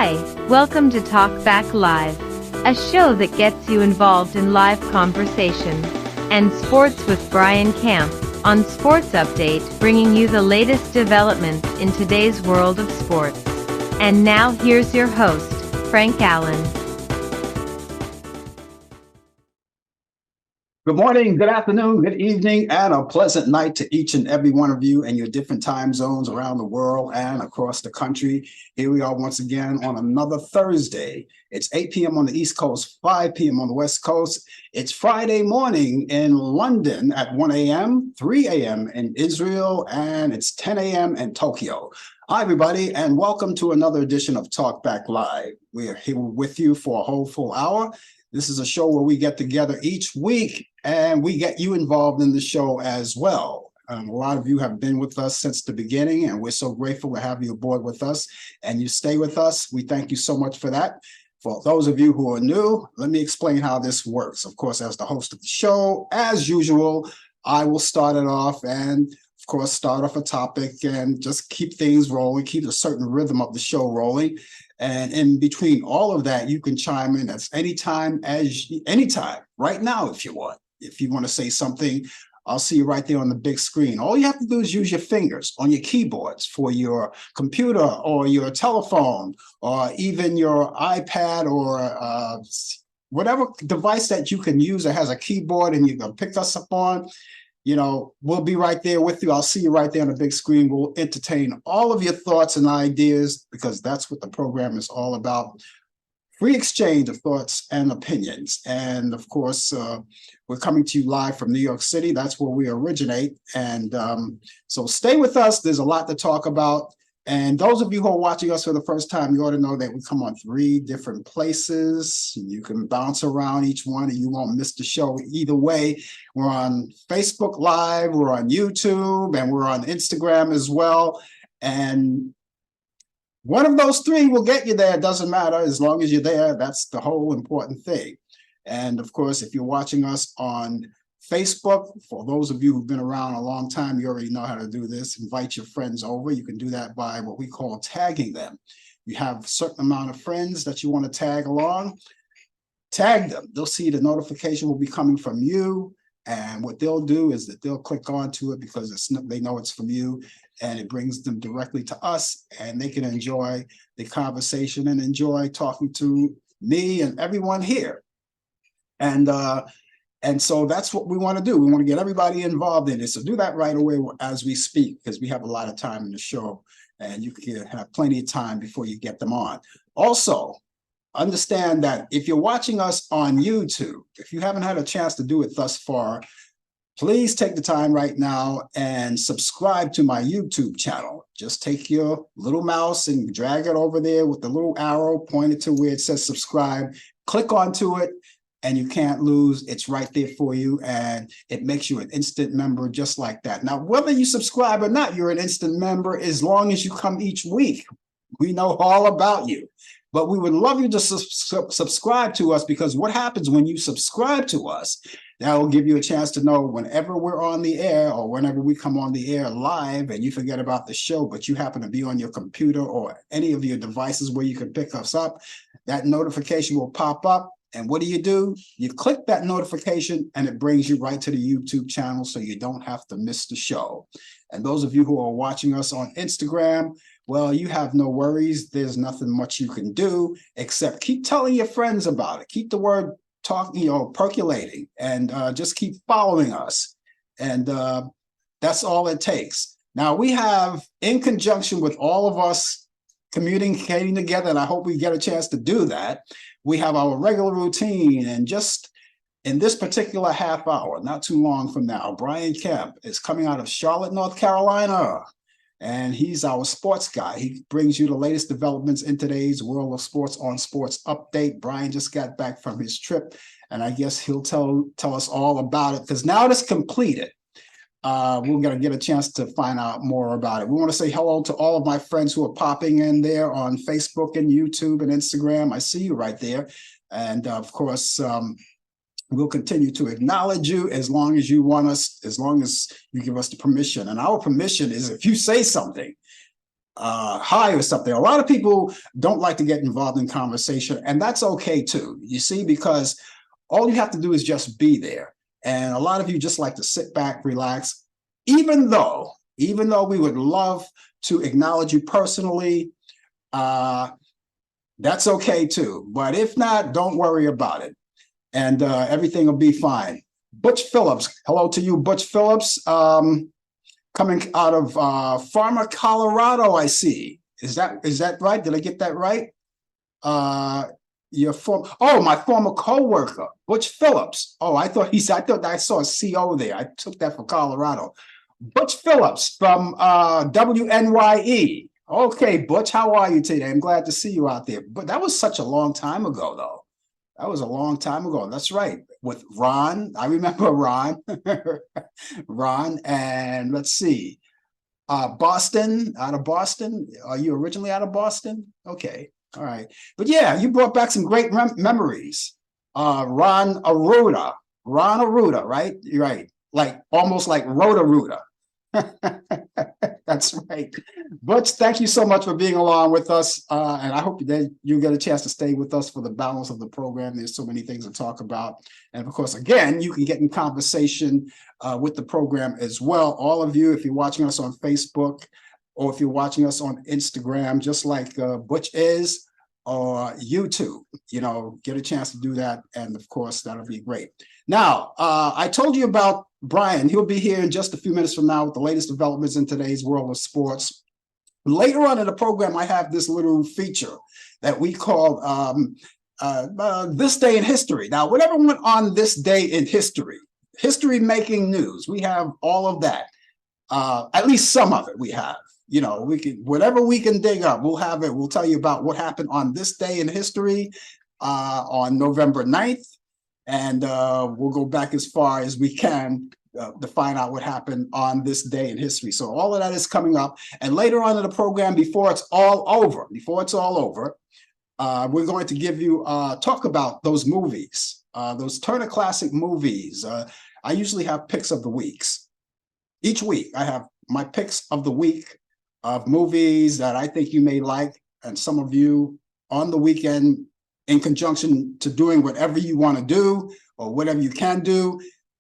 Hi, welcome to Talk Back Live, a show that gets you involved in live conversation and sports with Brian Camp on Sports Update, bringing you the latest developments in today's world of sports. And now here's your host, Frank Allan. Good morning, good afternoon, good evening, and a pleasant night to each and every one of you in your different time zones around the world and across the country. Here we are once again on another Thursday. It's 8 p.m. on the East Coast, 5 p.m. on the West Coast. It's Friday morning in London at 1 a.m., 3 a.m. in Israel, and it's 10 a.m. in Tokyo. Hi, everybody, and welcome to another edition of Talk Back Live. We are here with you for a whole full hour. This is a show where we get together each week and we get you involved in the show as well. A lot of you have been with us since the beginning, and we're so grateful to have you aboard with us and you stay with us. We thank you so much for that. For those of you who are new, let me explain how this works. Of course, as the host of the show, as usual, I will start it off and of course, start off a topic and just keep things rolling, keep a certain rhythm of the show rolling. And in between all of that, you can chime in as anytime, right now, if you want. If you want to say something, I'll see you right there on the big screen. All you have to do is use your fingers on your keyboards for your computer or your telephone or even your iPad or whatever device that you can use that has a keyboard and you can pick us up on. You know, we'll be right there with you. I'll see you right there on the big screen. We'll entertain all of your thoughts and ideas because that's what the program is all about. Free exchange of thoughts and opinions. And of course, we're coming to you live from New York City. That's where we originate. And so stay with us. There's a lot to talk about. And those of you who are watching us for the first time, you ought to know that we come on 3 different places. You can bounce around each one and you won't miss the show either way. We're on Facebook Live, we're on YouTube, and we're on Instagram as well. And one of those 3 will get you there. It doesn't matter. As long as you're there, that's the whole important thing. And of course, if you're watching us on Facebook, for those of you who've been around a long time, you already know how to do this. Invite your friends over. You can do that by what we call tagging them. You have a certain amount of friends that you want to tag along. Tag them. They'll see the notification will be coming from you. And what they'll do is that they'll click onto it because they know it's from you. And it brings them directly to us. And they can enjoy the conversation and enjoy talking to me and everyone here. And so that's what we want to do. We want to get everybody involved in it. So do that right away as we speak, because we have a lot of time in the show and you can have plenty of time before you get them on. Also, understand that if you're watching us on YouTube, if you haven't had a chance to do it thus far, please take the time right now and subscribe to my YouTube channel. Just take your little mouse and drag it over there with the little arrow pointed to where it says subscribe. Click onto it. And you can't lose. It's right there for you. And it makes you an instant member just like that. Now, whether you subscribe or not, you're an instant member as long as you come each week. We know all about you. But we would love you to subscribe to us because what happens when you subscribe to us, that will give you a chance to know whenever we're on the air or whenever we come on the air live and you forget about the show, but you happen to be on your computer or any of your devices where you can pick us up, that notification will pop up. And what do? You click that notification and it brings you right to the YouTube channel so you don't have to miss the show. And those of you who are watching us on Instagram, well, you have no worries. There's nothing much you can do except keep telling your friends about it. Keep the word percolating and just keep following us. And that's all it takes. Now we have, in conjunction with all of us communicating together, and I hope we get a chance to do that, we have our regular routine, and just in this particular half hour, not too long from now, Brian Camp is coming out of Charlotte, North Carolina, and he's our sports guy. He brings you the latest developments in today's world of sports on Sports Update. Brian just got back from his trip, and I guess he'll tell us all about it, because now it's completed. We're going to get a chance to find out more about it. We want to say hello to all of my friends who are popping in there on Facebook and YouTube and Instagram. I see you right there. And of course, we'll continue to acknowledge you as long as you want us, as long as you give us the permission. And our permission is if you say something, high or something. A lot of people don't like to get involved in conversation, and that's okay too. You see, because all you have to do is just be there. And a lot of you just like to sit back, relax, even though we would love to acknowledge you personally, that's okay too. But if not, don't worry about it. And everything will be fine. Butch Phillips, hello to you, Butch Phillips. Coming out of Farmer, Colorado, I see. Is that right? Did I get that right? My former co-worker, Butch Phillips. Oh, I thought I saw a CO there. I took that for Colorado. Butch Phillips from WNYE. Okay, Butch, how are you today? I'm glad to see you out there. But that was such a long time ago, though. That was a long time ago. That's right. With Ron, I remember Ron. Ron, and let's see. Boston, out of Boston. Are you originally out of Boston? Okay. All right. But yeah, you brought back some great memories. Ron Aruda, right? You're right. Like almost like Roto-Rooter. That's right. Butch, thank you so much for being along with us. And I hope that you get a chance to stay with us for the balance of the program. There's so many things to talk about. And of course, again, you can get in conversation with the program as well. All of you, if you're watching us on Facebook or if you're watching us on Instagram, just like Butch is, or YouTube, get a chance to do that. And of course, that'll be great. Now, I told you about Brian. He'll be here in just a few minutes from now with the latest developments in today's world of sports. Later on in the program, I have this little feature that we call This Day in History. Now, whatever went on this day in history, history-making news, we have all of that. At least some of it we have. We can, whatever we can dig up, we'll have it. We'll tell you about what happened on this day in history on November 9th. And we'll go back as far as we can to find out what happened on this day in history. So all of that is coming up. And later on in the program, before it's all over, we're going to give you talk about those movies, those Turner Classic movies. I usually have picks of the weeks. Each week, I have my picks of the week of movies that I think you may like, and some of you on the weekend, in conjunction to doing whatever you want to do or whatever you can do.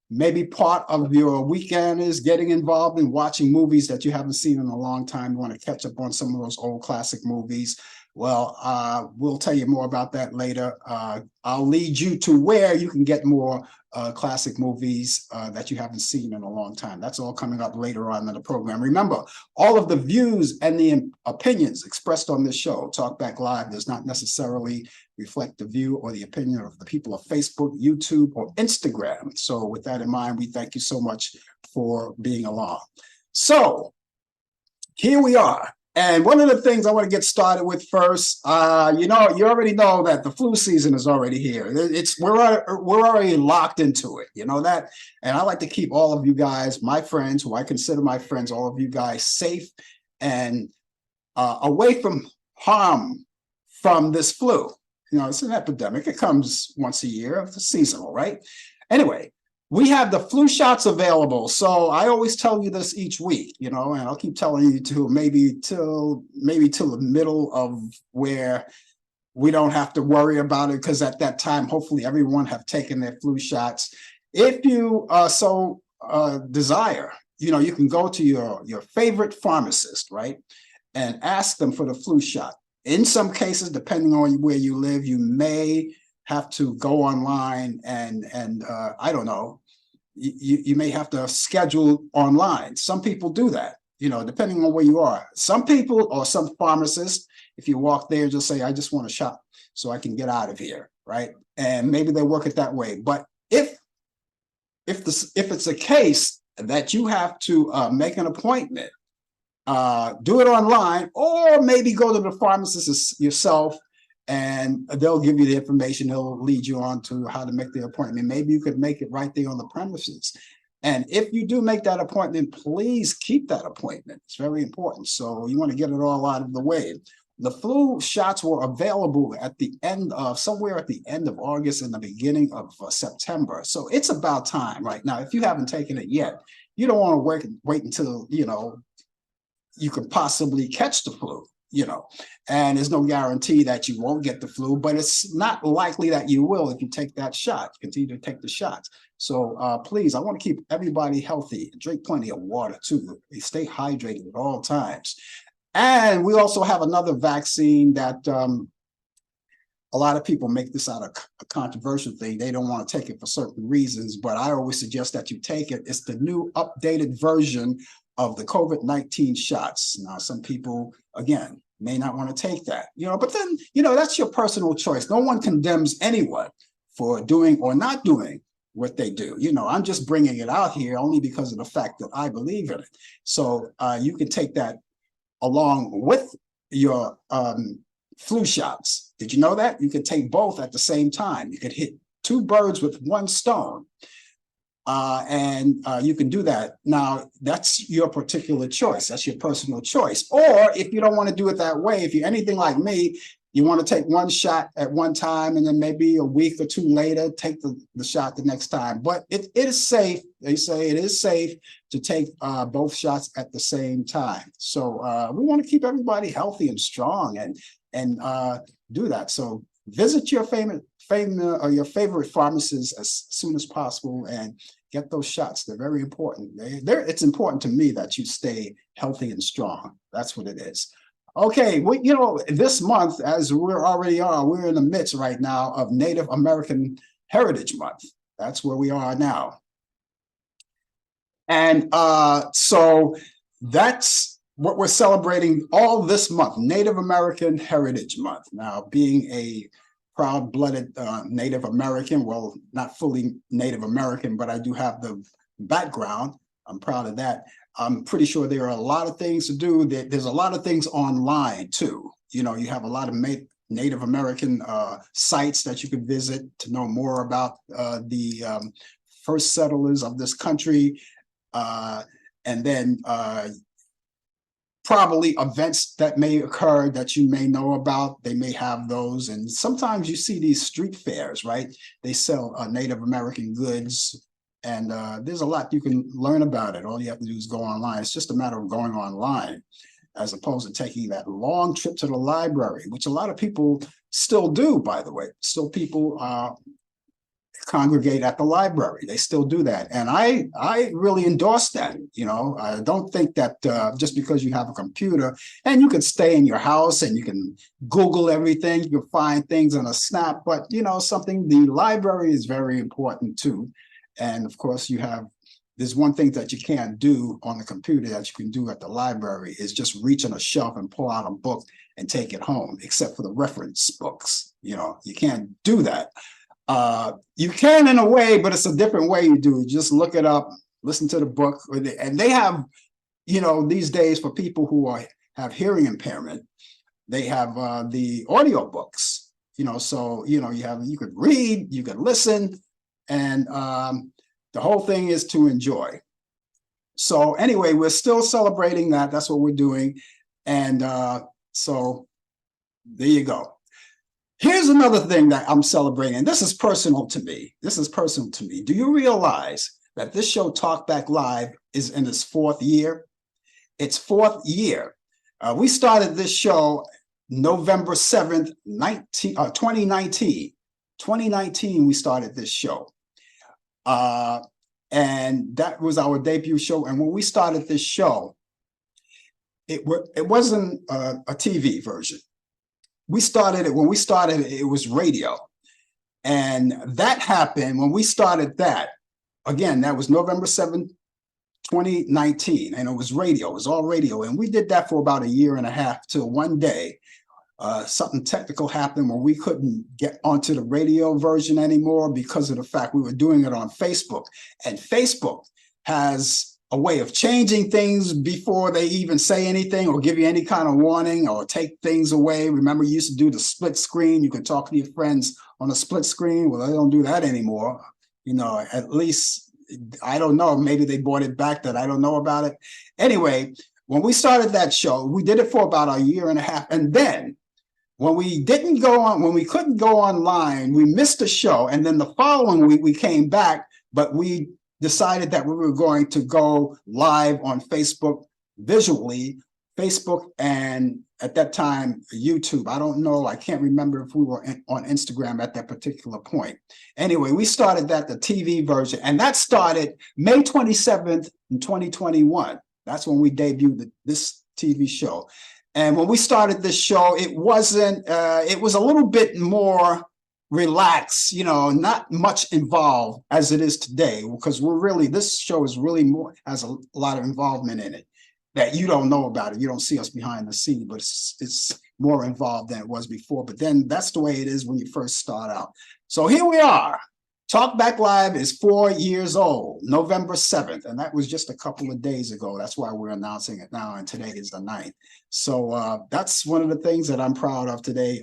Maybe part of your weekend is getting involved in watching movies that you haven't seen in a long time. You want to catch up on some of those old classic movies. Well, we'll tell you more about that later. I'll lead you to where you can get more classic movies that you haven't seen in a long time. That's all coming up later on in the program. Remember, all of the views and the opinions expressed on this show, Talk Back Live, does not necessarily reflect the view or the opinion of the people of Facebook, YouTube, or Instagram. So with that in mind, we thank you so much for being along. So here we are. And one of the things I want to get started with first, you already know that the flu season is already here. We're already locked into it, you know that. And I like to keep all of you guys, my friends, who I consider my friends, all of you guys safe and away from harm from this flu. It's an epidemic. It comes once a year. It's seasonal, right? Anyway, we have the flu shots available. So I always tell you this each week, and I'll keep telling you till the middle of where we don't have to worry about it, because at that time, hopefully everyone have taken their flu shots. If you desire, you can go to your favorite pharmacist, right? And ask them for the flu shot. In some cases, depending on where you live, you may have to go online and I don't know, you may have to schedule online. Some people do that, depending on where you are. Some people or some pharmacists, if you walk there, just say, I just want a shot so I can get out of here, right? And maybe they work it that way. But if it's a case that you have to make an appointment, do it online, or maybe go to the pharmacist yourself and they'll give you the information. They'll lead you on to how to make the appointment. Maybe you could make it right there on the premises. And if you do make that appointment, please keep that appointment. It's very important. So you want to get it all out of the way. The flu shots were available somewhere at the end of August and the beginning of September. So it's about time right now. If you haven't taken it yet, you don't want to wait until, you could possibly catch the flu, and there's no guarantee that you won't get the flu, but it's not likely that you will if you take that shot. Continue to take the shots. So please, I want to keep everybody healthy. Drink plenty of water too. Stay hydrated at all times. And we also have another vaccine that a lot of people make this out of a controversial thing. They don't want to take it for certain reasons, but I always suggest that you take it. It's the new updated version of the COVID-19 shots. Now, some people, again, may not want to take that, but then, that's your personal choice. No one condemns anyone for doing or not doing what they do. I'm just bringing it out here only because of the fact that I believe in it. So you can take that along with your flu shots. Did you know that? You could take both at the same time. You could hit two birds with one stone. And you can do that. Now, that's your particular choice. That's your personal choice. Or if you don't want to do it that way, if you're anything like me, you want to take one shot at one time and then maybe a week or two later, take the shot the next time. But it is safe. They say it is safe to take both shots at the same time. So we want to keep everybody healthy and strong and do that. So visit your your favorite pharmacist as soon as possible and get those shots. They're very important. It's important to me that you stay healthy and strong. That's what it is. Okay, well, this month, as we're already on, we're in the midst right now of Native American Heritage Month. That's where we are now. And so that's what we're celebrating all this month, Native American Heritage Month. Now, being a proud-blooded Native American, well, not fully Native American, but I do have the background. I'm proud of that. I'm pretty sure there are a lot of things to do. There's a lot of things online too. You have a lot of Native American sites that you can visit to know more about the first settlers of this country. And then probably events that may occur that you may know about. They may have those. And sometimes you see these street fairs, right? They sell Native American goods. And there's a lot you can learn about it. All you have to do is go online. It's just a matter of going online as opposed to taking that long trip to the library, which a lot of people still do, by the way. Still people congregate at the library. They still do that. And I really endorse that. I don't think that just because you have a computer and you can stay in your house and you can Google everything, you can find things on a snap, but the library is very important too. And of course, there's one thing that you can't do on the computer that you can do at the library is just reach on a shelf and pull out a book and take it home, except for the reference books. You can't do that. You can in a way, but it's a different way you do it. Just look it up, listen to the book. And they have, these days for people who have hearing impairment, they have the audio books, so, you could read, you could listen. And the whole thing is to enjoy. So anyway, we're still celebrating that. That's what we're doing. And so there you go. Here's another thing that I'm celebrating. This is personal to me. Do you realize that this show, Talk Back Live, is in its 4th year? Its 4th year. We started this show November 7th, 2019. 2019, we started this show. And that was our debut show. And when we started this show, it wasn't a TV version. When we started it, it was radio. And that happened when we started that. Again, that was November 7th, 2019. And it was radio. It was all radio. And we did that for about a year and a half till one day. Something technical happened where we couldn't get onto the radio version anymore because of the fact we were doing it on Facebook. And Facebook has a way of changing things before they even say anything or give you any kind of warning or take things away. Remember, you used to do the split screen. You could talk to your friends on a split screen. Well, they don't do that anymore. At least, I don't know, maybe they brought it back that I don't know about it. Anyway, when we started that show, we did it for about a year and a half. And then when we couldn't go online, we missed the show. And then the following week we came back, but we decided that we were going to go live on Facebook visually Facebook, and at that time, YouTube. I don't know. I can't remember if we were on Instagram at that particular point. Anyway, we started that, the TV version, and that started May 27th in 2021. That's when we debuted this TV show. And when we started this show, it wasn't, it was a little bit more relaxed, not much involved as it is today, because this show is really more, has a lot of involvement in it that you don't know about it. You don't see us behind the scene, but it's more involved than it was before. But then that's the way it is when you first start out. So here we are. Talk Back Live is 4 years old, November 7th, and that was just a couple of days ago. That's why we're announcing it now, and today is the 9th. So that's one of the things that I'm proud of today,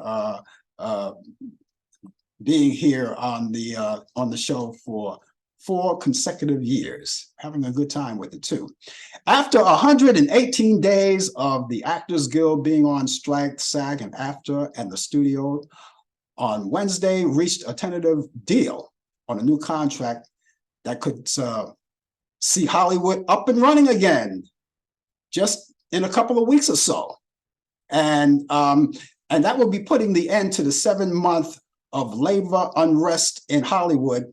being here on the show for 4 consecutive years, having a good time with it too. After 118 days of the Actors Guild being on strike, SAG and AFTRA and the studio on Wednesday reached a tentative deal on a new contract that could see Hollywood up and running again just in a couple of weeks or so. And that will be putting the end to the 7-month of labor unrest in Hollywood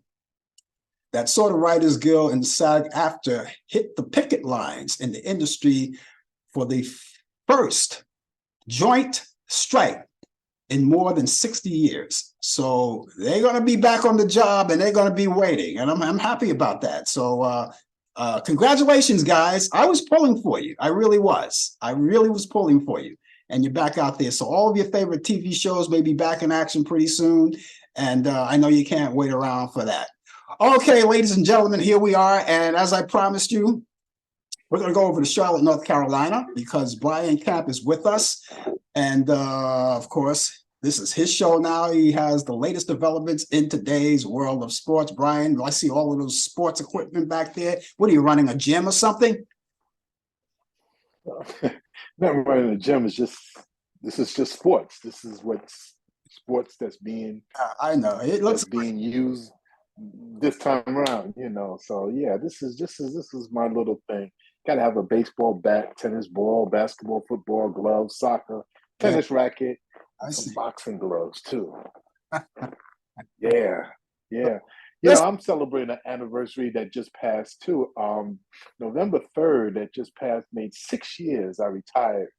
that saw the Writers Guild and SAG-AFTRA hit the picket lines in the industry for the first joint strike in more than 60 years. So they're going to be back on the job, and they're going to be waiting, and I'm happy about that. So congratulations, guys. I was pulling for you. I really was. I really was pulling for you, and you're back out there. So all of your favorite TV shows may be back in action pretty soon, and I know you can't wait around for that. Okay, ladies and gentlemen, here we are. And as I promised you, we're going to go over to Charlotte, North Carolina, because Brian Camp is with us. And of course, this is his show now. He has the latest developments in today's world of sports. Brian, I see all of those sports equipment back there. What are you, running a gym or something? Not running a gym. This is just sports. This is what's sports that's being I know it looks being used this time around, So yeah, this is my little thing. Got to have a baseball bat, tennis ball, basketball, football, gloves, soccer, tennis racket, some boxing gloves too. Yeah. I'm celebrating an anniversary that just passed too. November 3rd, that just passed, made 6 years I retired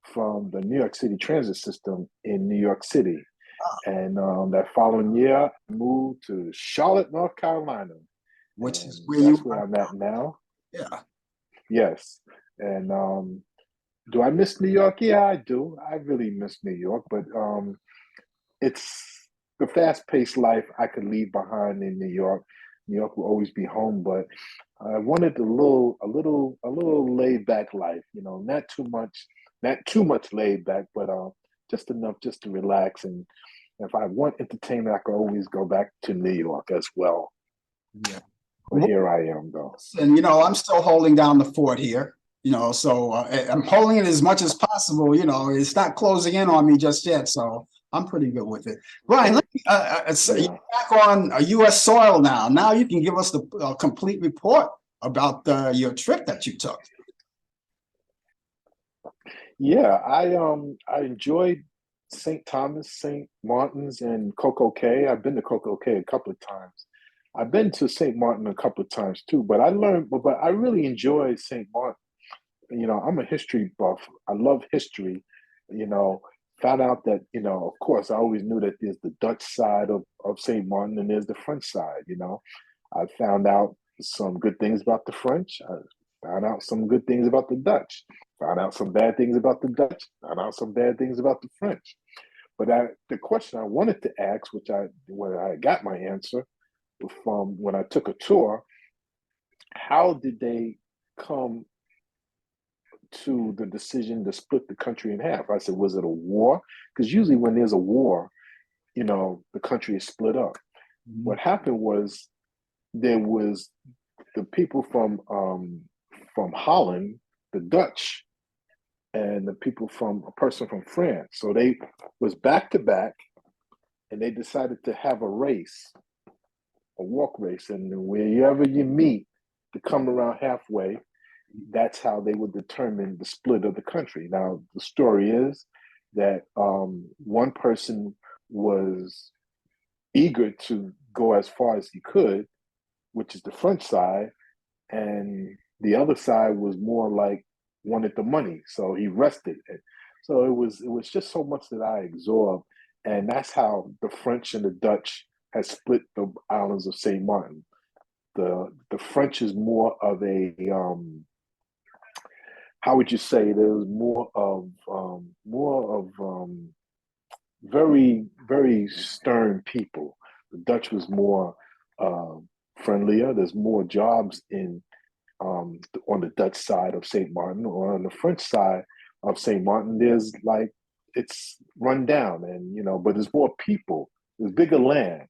from the New York City transit system in New York City. And that following year, I moved to Charlotte, North Carolina, which is where I'm at now. Yeah. Yes. And do I miss New York? Yeah, I do. I really miss New York, but it's the fast-paced life I could leave behind in New York. New York will always be home, but I wanted a little laid-back life. Not too much laid back, but just enough just to relax. And if I want entertainment, I can always go back to New York as well. Yeah. But here I am, though. And, I'm still holding down the fort here, so I'm holding it as much as possible. It's not closing in on me just yet. So I'm pretty good with it. Brian, let me, you're back on U.S. soil now. Now you can give us the complete report about your trip that you took. Yeah, I enjoyed St. Thomas, St. Martin's, and Coco Cay. I've been to Coco Cay a couple of times. I've been to St. Martin a couple of times too, but I really enjoyed St. Martin. I'm a history buff. I love history. Found out that, of course, I always knew that there's the Dutch side of St. Martin and there's the French side. I found out some good things about the French. I found out some good things about the Dutch. Found out some bad things about the Dutch. Found out some bad things about the French. But the question I wanted to ask, where I got my answer from when I took a tour, how did they come to the decision to split the country in half? I said, was it a war? Because usually when there's a war, the country is split up. Mm-hmm. What happened was there was the people from Holland, the Dutch, and a person from France. So they was back to back, and they decided to have a walk race, and wherever you meet, to come around halfway, that's how they would determine the split of the country. Now, the story is that one person was eager to go as far as he could, which is the French side, and the other side was more like wanted the money, so he rested it. So it was just so much that I absorbed, and that's how the French and the Dutch has split the islands of Saint Martin. The French is more of a how would you say, there's more of very, very stern people. The Dutch was more uh, friendlier. There's more jobs in on the Dutch side of Saint Martin, or on the French side of Saint Martin. There's like, it's run down, and but there's more people. There's bigger land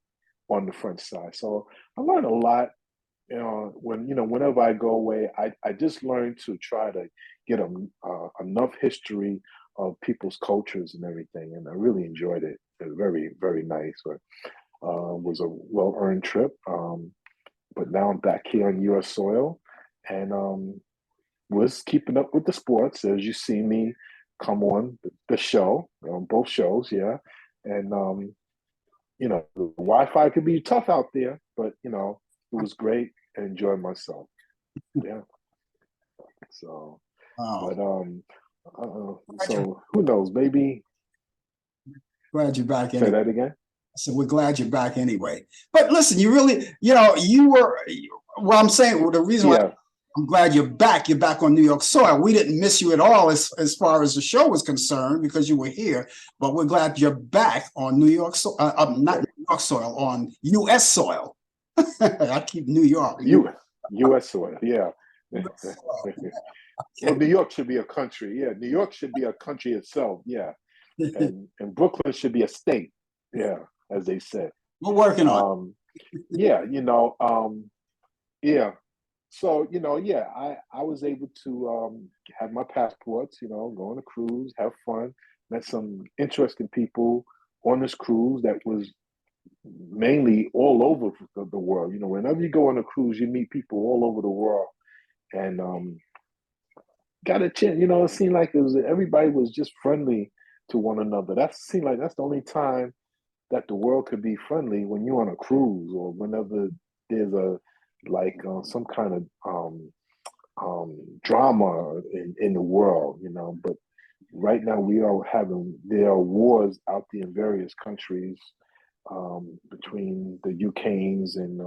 on the French side. So I learned a lot. Whenever I go away, I just learn to try to get enough history of people's cultures and everything, and I really enjoyed it. It was very, very nice. But was a well-earned trip. But now I'm back here on U.S. soil, and was keeping up with the sports as you see me come on the show, both shows, yeah. And the Wi-Fi could be tough out there, but it was great. I enjoyed myself. Yeah. So, Wow. but so who knows? Maybe Glad you're back say anyway. that again. So we're glad you're back anyway. But listen, you really, you were, well, I'm saying, well, the reason why Yeah. I'm glad you're back on New York soil. We didn't miss you at all as far as the show was concerned, because you were here, but we're glad you're back on New York soil, not New York soil, on U.S. soil. I keep New York. U.S. soil, yeah. US soil. Well, New York should be a country. Yeah, New York should be a country itself. Yeah, and Brooklyn should be a state. Yeah, as they said. We're working on Yeah, yeah. So yeah, I was able to have my passports. Go on a cruise, have fun, met some interesting people on this cruise that was mainly all over the world. Whenever you go on a cruise, you meet people all over the world, and got a chance. It seemed like everybody was just friendly to one another. That seemed like that's the only time that the world could be friendly, when you're on a cruise, or whenever there's some kind of drama in the world. But right now there are wars out there in various countries, between the Ukraines and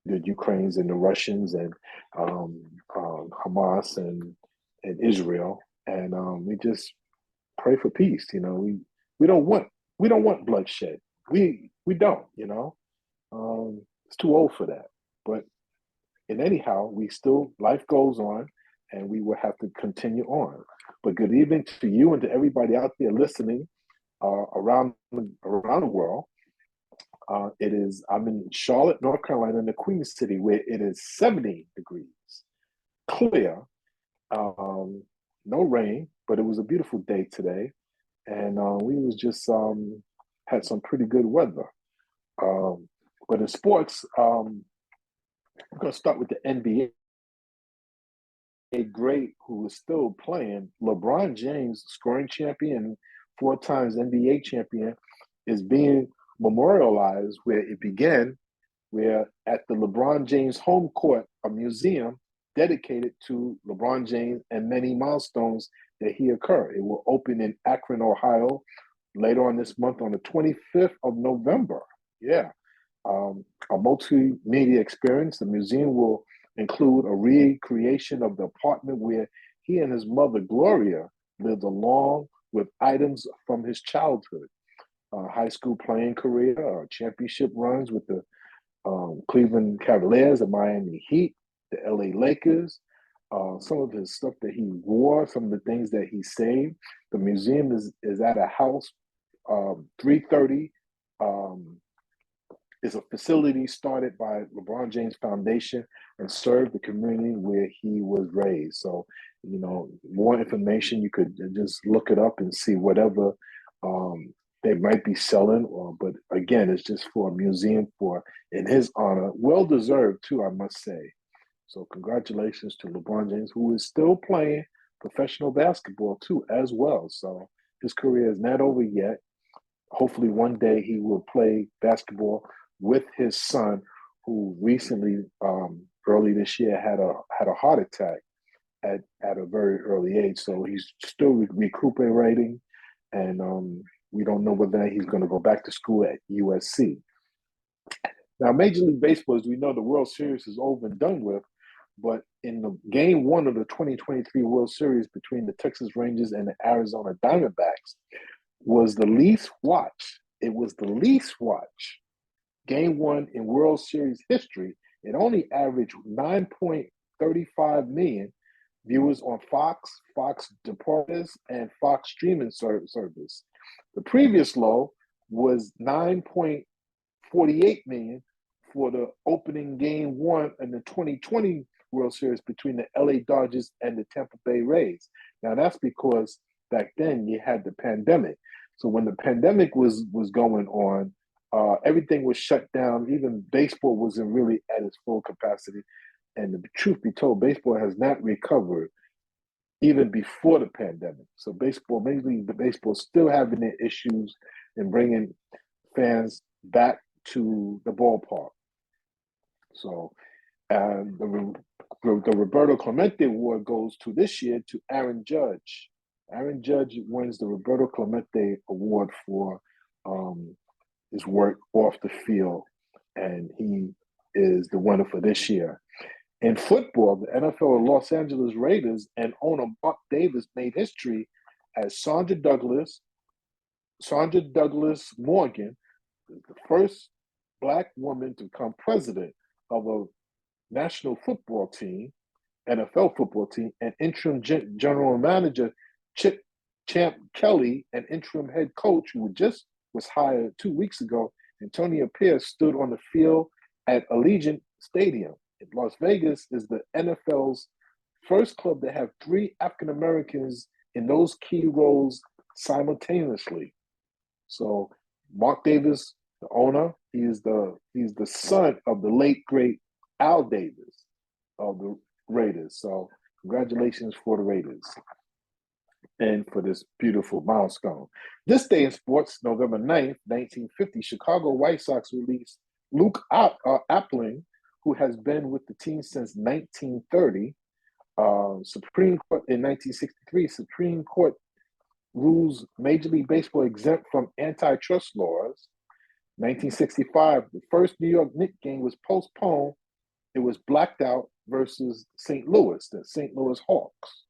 the Russians, and Hamas and Israel, and we just pray for peace. We don't want bloodshed. We don't. It's too old for that. But anyhow, life goes on, and we will have to continue on. But good evening to you and to everybody out there listening around the world. I'm in Charlotte, North Carolina, in the Queen City, where it is 70 degrees, clear, no rain, but it was a beautiful day today, and we was just had some pretty good weather. But in sports, I'm going to start with the NBA. A great who is still playing, LeBron James, scoring champion, 4 times NBA champion, is being memorialized where it began, where at the LeBron James home court, a museum dedicated to LeBron James and many milestones that he occurred. It will open in Akron, Ohio, later on this month on the 25th of November. Yeah. A multimedia experience. The museum will include a recreation of the apartment where he and his mother, Gloria, lived, along with items from his childhood, high school playing career, championship runs with the Cleveland Cavaliers, the Miami Heat, the LA Lakers, some of his stuff that he wore, some of the things that he saved. The museum is at a house, 330. Is a facility started by LeBron James Foundation and served the community where he was raised. So, more information, you could just look it up and see whatever they might be selling. But again, it's just for a museum in his honor. Well deserved too, I must say. So congratulations to LeBron James, who is still playing professional basketball too, as well. So his career is not over yet. Hopefully one day he will play basketball with his son, who recently, early this year, had a heart attack at a very early age. So he's still recuperating, and we don't know whether he's going to go back to school at USC. Now, Major League Baseball, as we know, the World Series is over and done with. But in the game one of the 2023 World Series between the Texas Rangers and the Arizona Diamondbacks was the least watched. It was the least watched game one in World Series history. It only averaged 9.35 million viewers on Fox, Fox Deportes, and Fox streaming service. The previous low was 9.48 million for the opening game one in the 2020 World Series between the LA Dodgers and the Tampa Bay Rays. Now that's because back then you had the pandemic. So when the pandemic was going on, everything was shut down. Even baseball wasn't really at its full capacity. And the truth be told, baseball has not recovered even before the pandemic. So baseball, Major League Baseball, still having their issues in bringing fans back to the ballpark. So the Roberto Clemente Award goes to this year to Aaron Judge. Aaron Judge wins the Roberto Clemente Award for his work off the field, and he is the winner for this year. In football, the NFL Los Angeles Raiders and owner Mark Davis made history as Sandra Douglas Morgan, the first Black woman to become president of a national football team, NFL football team, and interim general manager Champ Kelly, and interim head coach who just was hired 2 weeks ago, Antonio Pierce, stood on the field at Allegiant Stadium. Las Vegas is the NFL's first club to have 3 African Americans in those key roles simultaneously. So Mark Davis, the owner, he's the son of the late great Al Davis of the Raiders. So congratulations for the Raiders and for this beautiful milestone. This day in sports, November 9th, 1950, Chicago White Sox released Luke Appling, who has been with the team since 1930. Supreme Court in 1963, Supreme Court rules Major League Baseball exempt from antitrust laws. 1965, the first New York Knicks game was postponed. It was blacked out versus St. Louis, the St. Louis Hawks.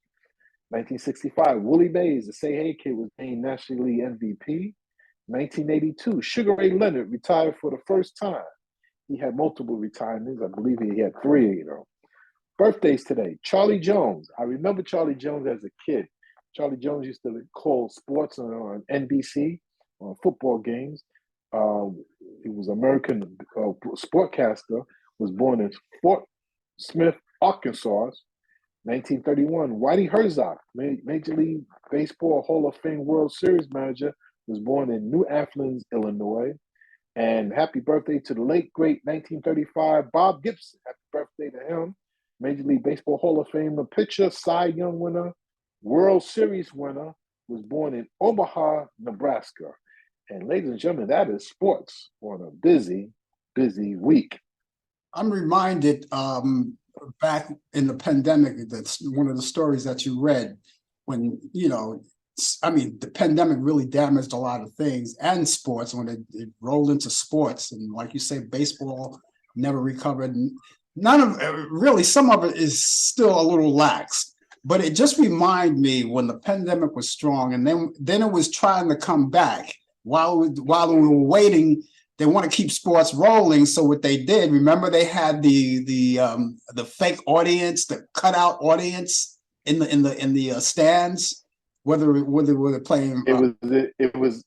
1965, Willie Mays, the Say Hey kid, was named National League MVP. 1982, Sugar Ray Leonard retired for the first time. He had multiple retirements. I believe he had 3, Birthdays today. Charlie Jones. I remember Charlie Jones as a kid. Charlie Jones used to call sports on NBC, on football games. He was an American sportcaster, was born in Fort Smith, Arkansas, 1931. Whitey Herzog, Major League Baseball Hall of Fame World Series manager, was born in New Athens, Illinois. And happy birthday to the late, great 1935 Bob Gibson. Happy birthday to him. Major League Baseball Hall of Fame pitcher, Cy Young winner, World Series winner, was born in Omaha, Nebraska. And ladies and gentlemen, that is sports on a busy, busy week. I'm reminded back in the pandemic, that's one of the stories that you read when, the pandemic really damaged a lot of things and sports when it rolled into sports. And like you say, baseball never recovered. None of really, some of it is still a little lax, but it just reminded me when the pandemic was strong and then it was trying to come back while we were waiting. They want to keep sports rolling. So what they did, remember they had the fake audience, the cutout audience in the stands. Whether they're playing, it was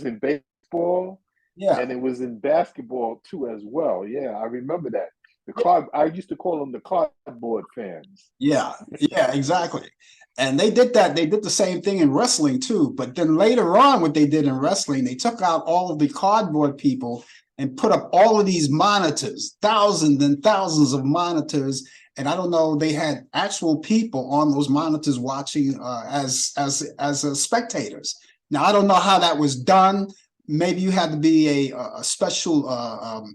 in baseball, yeah, and it was in basketball too as well. Yeah, I remember that. I used to call them the cardboard fans. Yeah, exactly. And they did that. They did the same thing in wrestling too. But then later on, what they did in wrestling, they took out all of the cardboard people and put up all of these monitors, thousands and thousands of monitors. And I don't know, they had actual people on those monitors watching as spectators. Now, I don't know how that was done. Maybe you had to be a special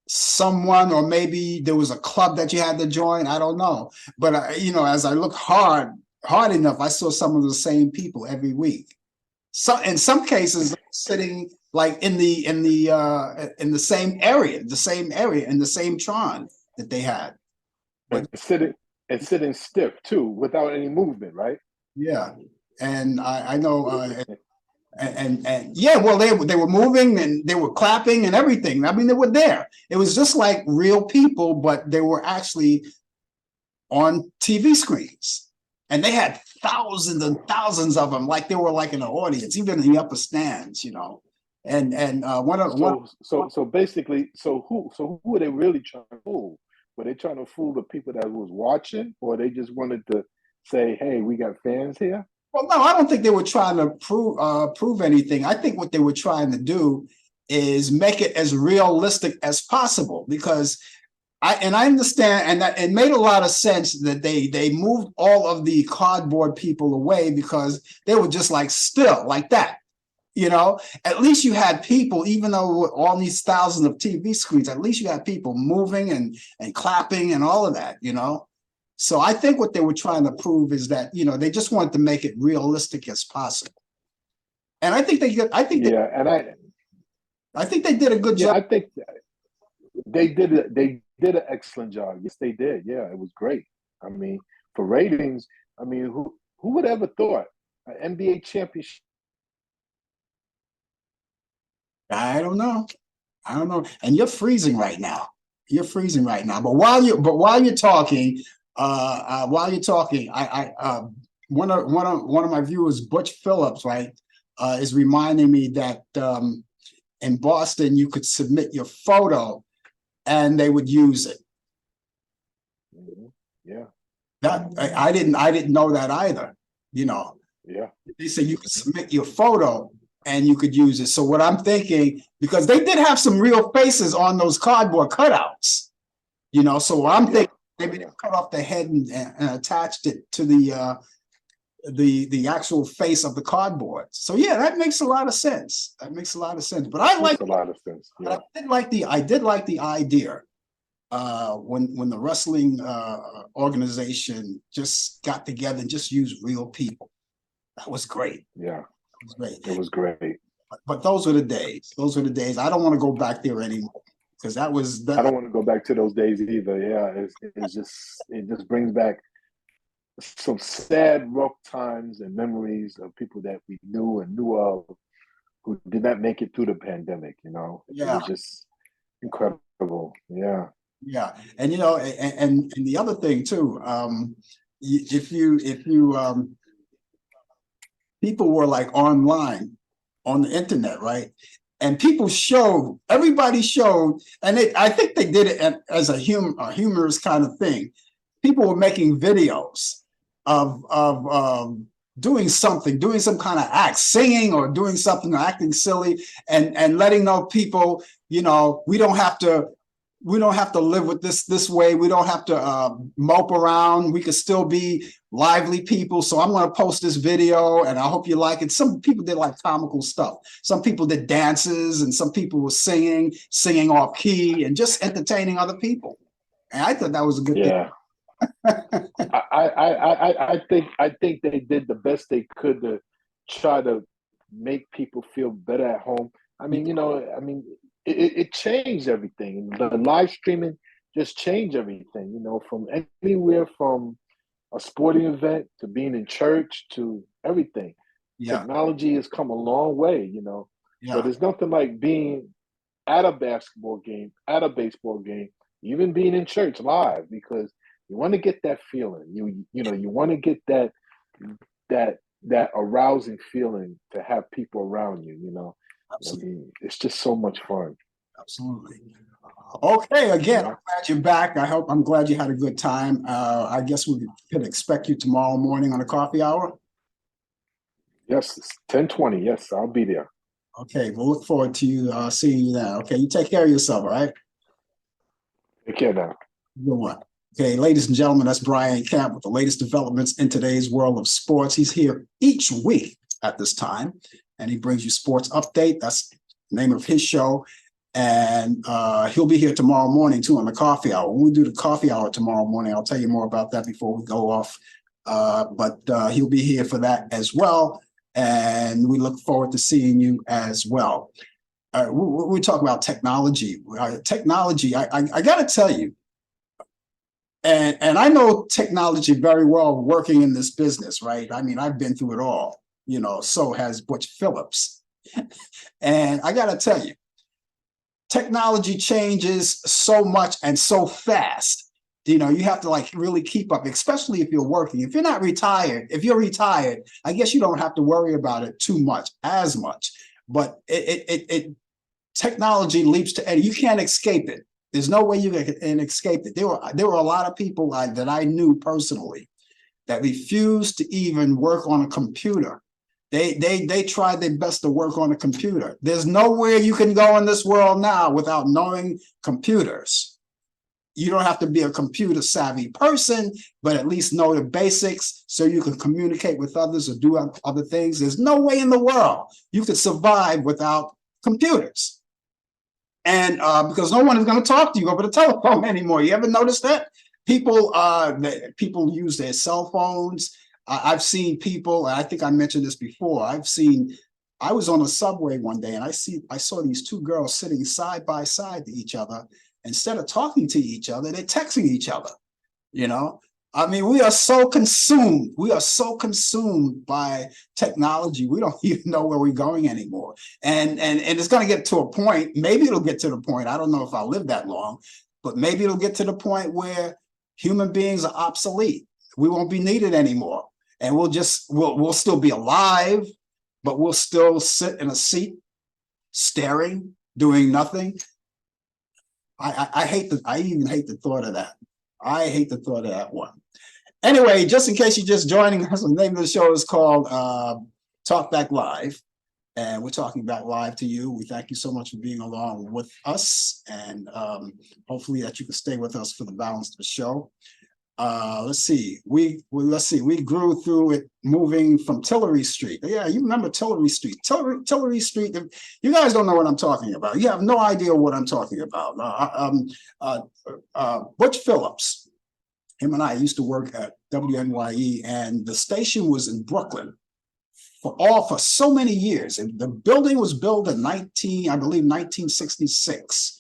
someone, or maybe there was a club that you had to join. I don't know. But, as I looked hard enough, I saw some of the same people every week. So in some cases, sitting like in the same area, in the same Tron that they had. But sitting stiff too, without any movement, right? Yeah, and I know, and yeah, well, they were moving and they were clapping and everything. I mean, they were there. It was just like real people, but they were actually on TV screens, and they had thousands and thousands of them, like they were like in the audience, even in the upper stands, And so basically, who were they really trying to fool? Were they trying to fool the people that was watching, or they just wanted to say, "Hey, we got fans here"? Well, no, I don't think they were trying to prove anything. I think what they were trying to do is make it as realistic as possible, because I understand, and that it made a lot of sense that they moved all of the cardboard people away, because they were just like still like that. At least you had people, even though with all these thousands of TV screens, at least you had people moving and clapping and all of that, So I think what they were trying to prove is that, they just wanted to make it realistic as possible. And I think they did a good job. I think they did an excellent job. Yes, they did. Yeah, it was great. I mean, for ratings, I mean, who would ever thought an NBA championship? I don't know. And you're freezing right now. But while you're talking, one of my viewers, Butch Phillips, right, is reminding me that in Boston you could submit your photo and they would use it. Yeah. That I didn't know that either. Yeah. They said you could submit your photo and you could use it. So what I'm thinking, because they did have some real faces on those cardboard cutouts, so I'm thinking maybe they cut off the head and attached it to the actual face of the cardboard. So yeah, that makes a lot of sense. But I like a lot of sense. Yeah. I did like the idea when the wrestling organization just got together and just used real people. That was great. Yeah. It was great. But those were the days. I don't want to go back there anymore, because that was. I don't want to go back to those days either. Yeah, it just brings back some sad, rough times and memories of people that we knew of who did not make it through the pandemic. Yeah. It was just incredible. Yeah. Yeah, and and the other thing too, if you people were like online on the internet, right? And everybody showed, and I think they did it as a humorous kind of thing. People were making videos of doing some kind of act, singing or doing something, or acting silly, and letting know people, we don't have to live with this way. We don't have to mope around. We could still be lively people. So I'm going to post this video and I hope you like it. Some people did like comical stuff. Some people did dances, and some people were singing off key and just entertaining other people. And I thought that was a good thing. I think they did the best they could to try to make people feel better at home. I mean, it changed everything. The live streaming just changed everything, from anywhere from a sporting event to being in church to everything. Yeah. Technology has come a long way, Yeah. But there's nothing like being at a basketball game, at a baseball game, even being in church live, because you want to get that feeling. You want to get that arousing feeling to have people around you, Absolutely. I mean, it's just so much fun. Absolutely. Okay, again, I'm glad you're back. I'm glad you had a good time. I guess we could expect you tomorrow morning on a coffee hour. Yes, 10:20. Yes, I'll be there. Okay, we'll look forward to you seeing you then. Okay, you take care of yourself, all right? Take care now. Good one. Okay, ladies and gentlemen, that's Brian Camp with the latest developments in today's world of sports. He's here each week at this time, and he brings you sports update. That's the name of his show. And he'll be here tomorrow morning too on the coffee hour. When we do the coffee hour tomorrow morning, I'll tell you more about that before we go off. But he'll be here for that as well. And we look forward to seeing you as well. We talk about technology. Technology, I got to tell you, and I know technology very well working in this business, right? I mean, I've been through it all, you know, so has Butch Phillips. And I got to tell you, technology changes so much and so fast. You know, you have to like really keep up, especially if you're working. If you're not retired, if you're retired, I guess you don't have to worry about it too much, as much. But technology leaps to Eddie. You can't escape it. There's no way you can escape it. There were a lot of people that I knew personally that refused to even work on a computer. They tried their best to work on a computer. There's nowhere you can go in this world now without knowing computers. You don't have to be a computer savvy person, but at least know the basics so you can communicate with others or do other things. There's no way in the world you could survive without computers. And because no one is going to talk to you over the telephone anymore. You ever notice that? People use their cell phones. I've seen people, and I think I mentioned this before. I was on a subway one day and I saw these two girls sitting side by side to each other. Instead of talking to each other, they're texting each other. You know, I mean, we are so consumed by technology. We don't even know where we're going anymore. And it's going to get to a point, maybe it'll get to the point, I don't know if I'll live that long, but maybe it'll get to the point where human beings are obsolete. We won't be needed anymore. And we'll still be alive, but we'll still sit in a seat, staring, doing nothing. I even hate the thought of that. I hate the thought of that one. Anyway, just in case you're just joining us, the name of the show is called Talk Back Live. And we're talking back live to you. We thank you so much for being along with us. And hopefully that you can stay with us for the balance of the show. Let's see. We grew through it moving from Tillery Street. Yeah, you remember Tillery Street. Tillery Street. You guys don't know what I'm talking about. You have no idea what I'm talking about. Butch Phillips, him and I used to work at WNYE, and the station was in Brooklyn for so many years. And the building was built in 1966.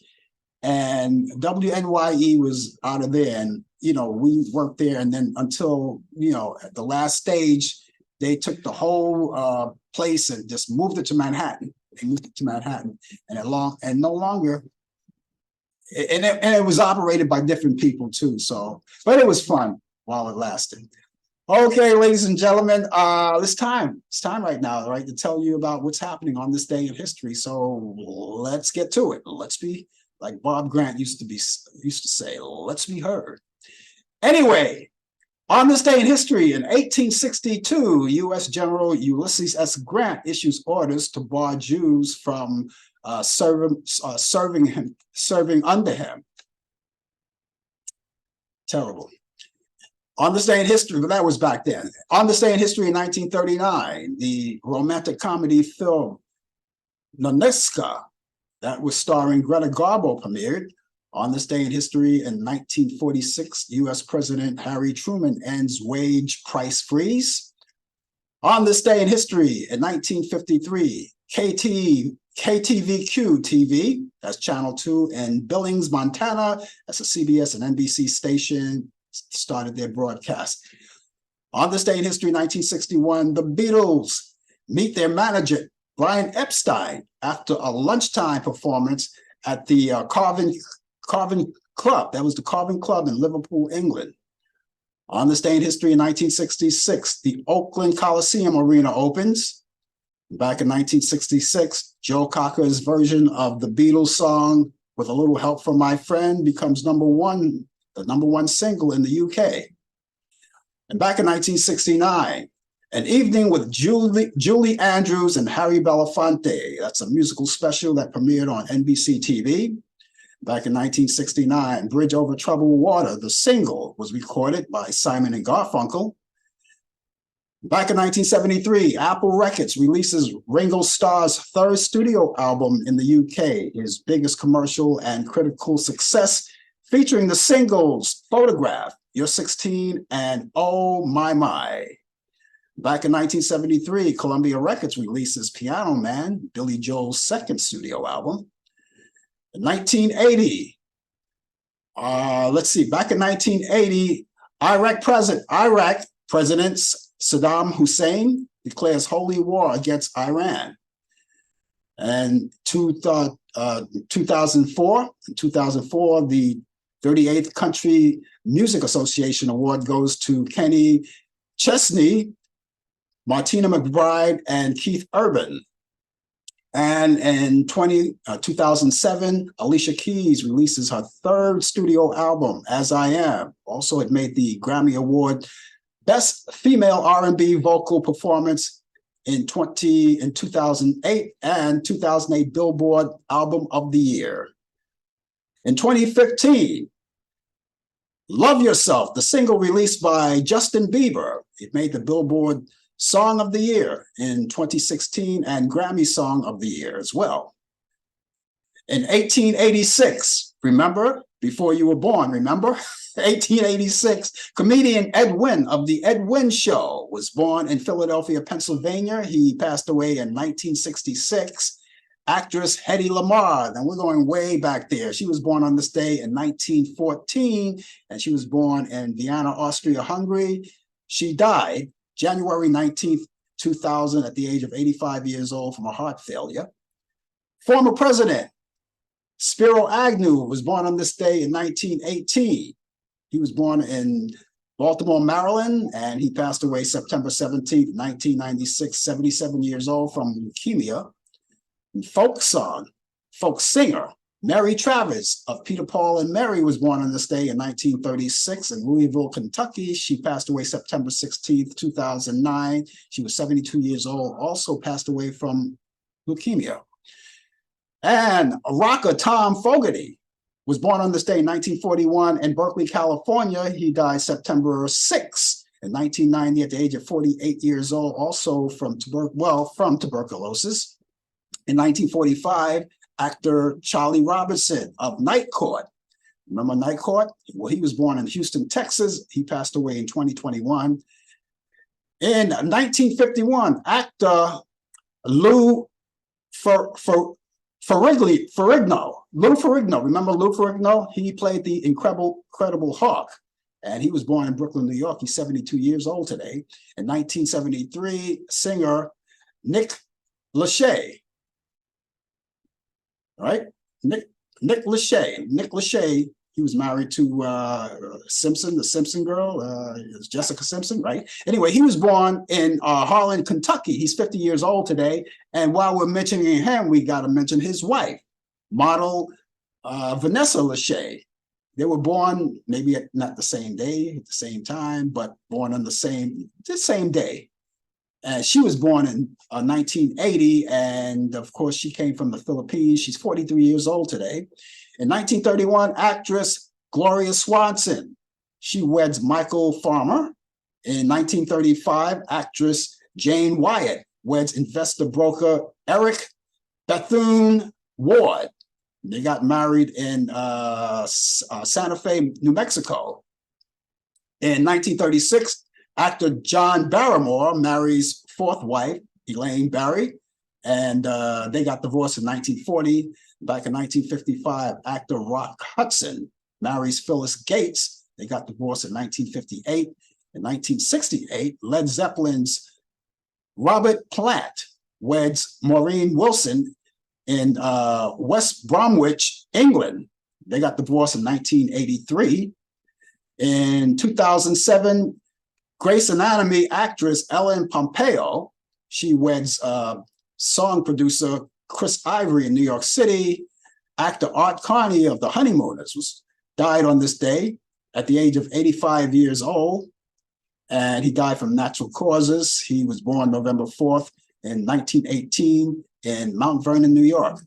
And WNYE was out of there, and we worked there, and then until at the last stage, they took the whole place and just moved it to Manhattan. They moved it to Manhattan, and no longer. And it was operated by different people too. So, but it was fun while it lasted. Okay, ladies and gentlemen, it's time right now, right, to tell you about what's happening on this day in history. So let's get to it. Let's be. Like Bob Grant used to say, let's be heard. Anyway, on this day in history, in 1862, U.S. General Ulysses S. Grant issues orders to bar Jews from serving under him. Terrible. On this day in history, but that was back then. On this day in history, in 1939, the romantic comedy film Noneska, that was starring Greta Garbo, premiered. On this day in history, in 1946, U.S. President Harry Truman ends wage price freeze. On this day in history, in 1953, KTVQ TV, that's Channel 2, in Billings, Montana, that's a CBS and NBC station, started their broadcast. On this day in history, 1961, the Beatles meet their manager, Brian Epstein, after a lunchtime performance at the Carvin Club. That was the Carvin Club in Liverpool, England. On this day in history, in 1966, the Oakland Coliseum Arena opens. Back in 1966, Joe Cocker's version of the Beatles song, With a Little Help from My Friend, becomes the number one single in the UK. And back in 1969, An Evening with Julie Andrews and Harry Belafonte. That's a musical special that premiered on NBC TV. Back in 1969, Bridge Over Troubled Water, the single, was recorded by Simon and Garfunkel. Back in 1973, Apple Records releases Ringo Starr's third studio album in the UK, his biggest commercial and critical success, featuring the singles Photograph, You're 16, and Oh My My. Back in 1973, Columbia Records releases Piano Man, Billy Joel's second studio album. In 1980, back in 1980, Iraq President Saddam Hussein declares holy war against Iran. And 2004, the 38th Country Music Association Award goes to Kenny Chesney, Martina McBride, and Keith Urban. And in 2007, Alicia Keys releases her third studio album, As I Am. Also, it made the Grammy Award Best Female R&B Vocal Performance in 2008 and 2008 Billboard Album of the Year. In 2015, Love Yourself, the single released by Justin Bieber. It made the Billboard Song of the Year in 2016 and Grammy Song of the Year as well. In 1886, remember, before you were born, remember? 1886, comedian Ed Wynn of The Ed Wynn Show was born in Philadelphia, Pennsylvania. He passed away in 1966. Actress Hedy Lamarr, and we're going way back there. She was born on this day in 1914, and she was born in Vienna, Austria-Hungary. She died January 19th, 2000, at the age of 85 years old from a heart failure. Former President Spiro Agnew was born on this day in 1918. He was born in Baltimore, Maryland, and he passed away September 17th, 1996, 77 years old from leukemia. And folk singer, Mary Travers of Peter, Paul, and Mary was born on this day in 1936 in Louisville, Kentucky. She passed away September 16th, 2009. She was 72 years old, also passed away from leukemia. And rocker Tom Fogerty was born on this day in 1941 in Berkeley, California. He died September 6th in 1990 at the age of 48 years old, also from tuberculosis. In 1945, actor Charlie Robinson of Night Court. Remember Night Court? Well, he was born in Houston, Texas. He passed away in 2021. In 1951, actor Lou Ferrigno. Lou Ferrigno. Remember Lou Ferrigno? He played the Incredible Hulk, and he was born in Brooklyn, New York. He's 72 years old today. In 1973, singer Nick Lachey. Right? Nick Lachey. Nick Lachey, he was married to Simpson, the Simpson girl, Jessica Simpson, right? Anyway, he was born in Harlan, Kentucky. He's 50 years old today. And while we're mentioning him, we got to mention his wife, model Vanessa Lachey. They were born maybe not the same day, at the same time, but born on the same day. She was born in 1980, and of course, she came from the Philippines. She's 43 years old today. In 1931, actress Gloria Swanson, she weds Michael Farmer. In 1935, actress Jane Wyatt weds investor broker Eric Bethune-Ward. They got married in Santa Fe, New Mexico. In 1936, actor John Barrymore marries fourth wife, Elaine Barry, and they got divorced in 1940. Back in 1955, actor Rock Hudson marries Phyllis Gates. They got divorced in 1958. In 1968, Led Zeppelin's Robert Plant weds Maureen Wilson in West Bromwich, England. They got divorced in 1983. In 2007, Grey's Anatomy actress Ellen Pompeo, she weds song producer Chris Ivory in New York City. Actor Art Carney of The Honeymooners died on this day at the age of 85 years old. and he died from natural causes. He was born November 4th in 1918 in Mount Vernon, New York.